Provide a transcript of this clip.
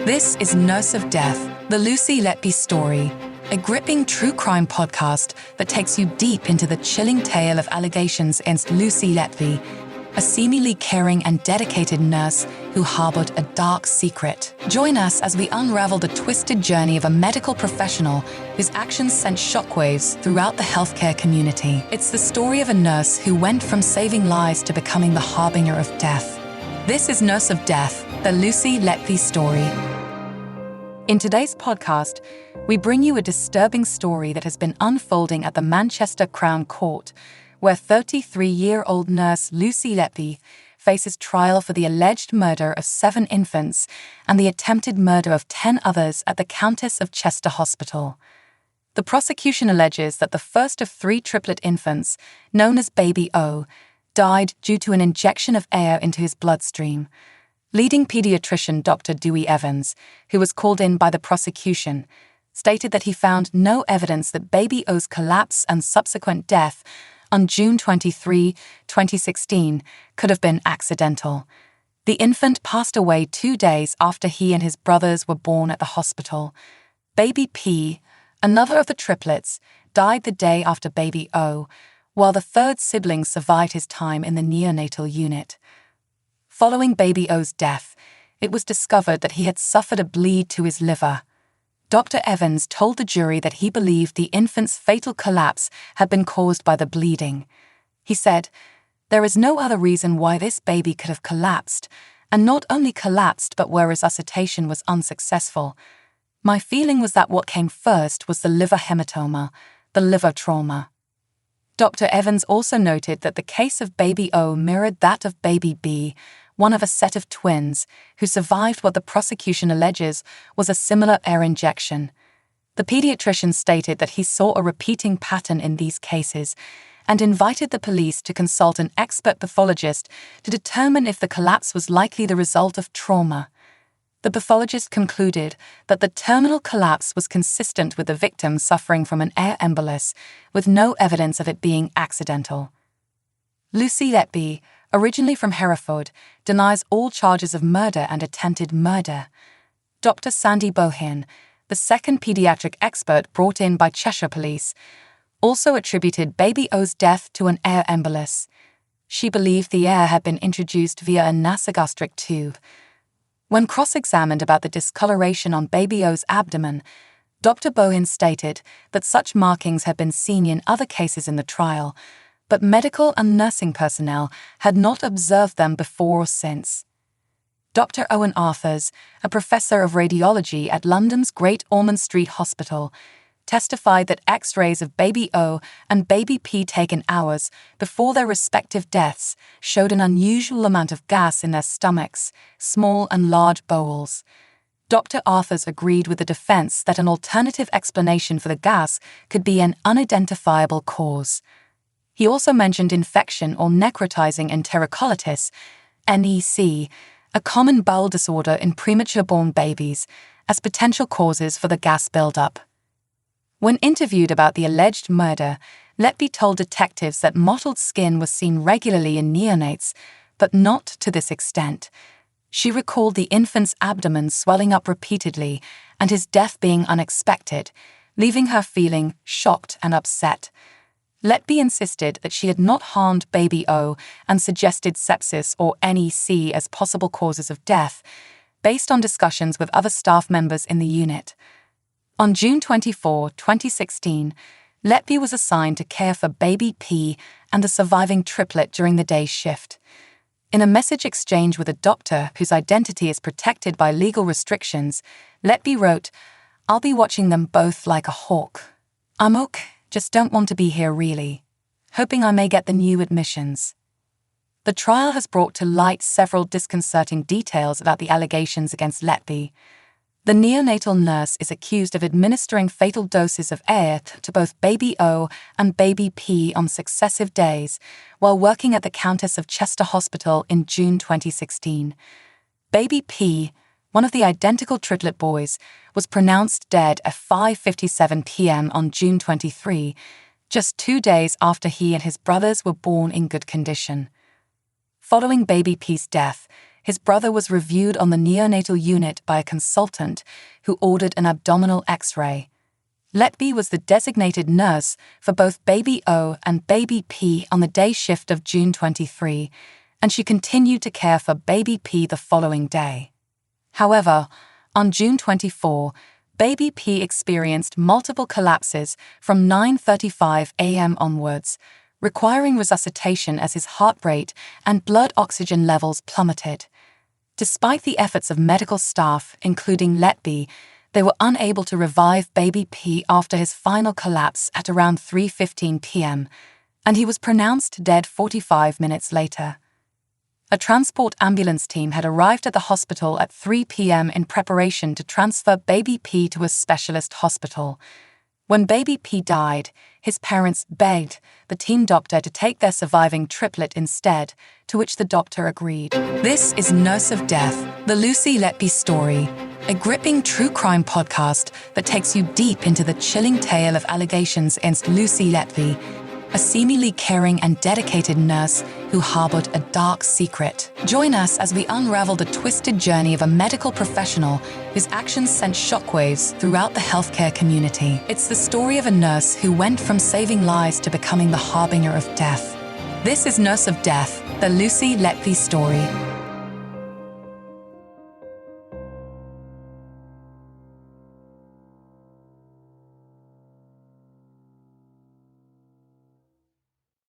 This is Nurse of Death, the Lucy Letby story, a gripping true crime podcast that takes you deep into the chilling tale of allegations against Lucy Letby, a seemingly caring and dedicated nurse who harbored a dark secret. Join us as we unravel the twisted journey of a medical professional whose actions sent shockwaves throughout the healthcare community. It's the story of a nurse who went from saving lives to becoming the harbinger of death. This is Nurse of Death, the Lucy Letby story. In today's podcast, we bring you a disturbing story that has been unfolding at the Manchester Crown Court, where 33-year-old nurse Lucy Letby faces trial for the alleged murder of 7 infants and the attempted murder of 10 others at the Countess of Chester Hospital. The prosecution alleges that the first of 3 triplet infants, known as Baby O, died due to an injection of air into his bloodstream. Leading pediatrician Dr. Dewey Evans, who was called in by the prosecution, stated that he found no evidence that Baby O's collapse and subsequent death on June 23, 2016, could have been accidental. The infant passed away 2 days after he and his brothers were born at the hospital. Baby P, another of the triplets, died the day after Baby O, while the third sibling survived his time in the neonatal unit. Following Baby O's death, it was discovered that he had suffered a bleed to his liver. Dr. Evans told the jury that he believed the infant's fatal collapse had been caused by the bleeding. He said, "There is no other reason why this baby could have collapsed, and not only collapsed but where resuscitation was unsuccessful. My feeling was that what came first was the liver hematoma, the liver trauma." Dr. Evans also noted that the case of Baby O mirrored that of Baby B, one of a set of twins, who survived what the prosecution alleges was a similar air injection. The pediatrician stated that he saw a repeating pattern in these cases and invited the police to consult an expert pathologist to determine if the collapse was likely the result of trauma. The pathologist concluded that the terminal collapse was consistent with the victim suffering from an air embolus, with no evidence of it being accidental. Lucy Letby, originally from Hereford, denies all charges of murder and attempted murder. Dr. Sandy Bohin, the second pediatric expert brought in by Cheshire Police, also attributed Baby O's death to an air embolus. She believed the air had been introduced via a nasogastric tube. When cross-examined about the discoloration on Baby O's abdomen, Dr. Bohin stated that such markings had been seen in other cases in the trial, but medical and nursing personnel had not observed them before or since. Dr. Owen Arthurs, a professor of radiology at London's Great Ormond Street Hospital, testified that X-rays of Baby O and Baby P taken hours before their respective deaths showed an unusual amount of gas in their stomachs, small and large bowels. Dr. Arthurs agreed with the defense that an alternative explanation for the gas could be an unidentifiable cause. He also mentioned infection or necrotizing enterocolitis, NEC, a common bowel disorder in premature-born babies, as potential causes for the gas buildup. When interviewed about the alleged murder, Letby told detectives that mottled skin was seen regularly in neonates, but not to this extent. She recalled the infant's abdomen swelling up repeatedly and his death being unexpected, leaving her feeling shocked and upset. Letby insisted that she had not harmed Baby O and suggested sepsis or NEC as possible causes of death, based on discussions with other staff members in the unit. On June 24, 2016, Letby was assigned to care for Baby P and the surviving triplet during the day's shift. In a message exchange with a doctor whose identity is protected by legal restrictions, Letby wrote, "I'll be watching them both like a hawk. I'm okay. Just don't want to be here really. Hoping I may get the new admissions." The trial has brought to light several disconcerting details about the allegations against Letby. The neonatal nurse is accused of administering fatal doses of air to both Baby O and Baby P on successive days while working at the Countess of Chester Hospital in June 2016. Baby P, one of the identical triplet boys, was pronounced dead at 5:57 p.m. on June 23, just 2 days after he and his brothers were born in good condition. Following Baby P's death, his brother was reviewed on the neonatal unit by a consultant who ordered an abdominal X-ray. Letby was the designated nurse for both baby O and baby P on the day shift of June 23, and she continued to care for baby P the following day. However, on June 24, baby P experienced multiple collapses from 9:35 a.m. onwards, requiring resuscitation as his heart rate and blood oxygen levels plummeted. Despite the efforts of medical staff, including Letby, they were unable to revive baby P after his final collapse at around 3:15 p.m., and he was pronounced dead 45 minutes later. A transport ambulance team had arrived at the hospital at 3 p.m. in preparation to transfer baby P to a specialist hospital. When baby P died, his parents begged the team doctor to take their surviving triplet instead, to which the doctor agreed. This is Nurse of Death, the Lucy Letby story, a gripping true crime podcast that takes you deep into the chilling tale of allegations against Lucy Letby, a seemingly caring and dedicated nurse who harbored a dark secret. Join us as we unravel the twisted journey of a medical professional whose actions sent shockwaves throughout the healthcare community. It's the story of a nurse who went from saving lives to becoming the harbinger of death. This is Nurse of Death, the Lucy Letby story.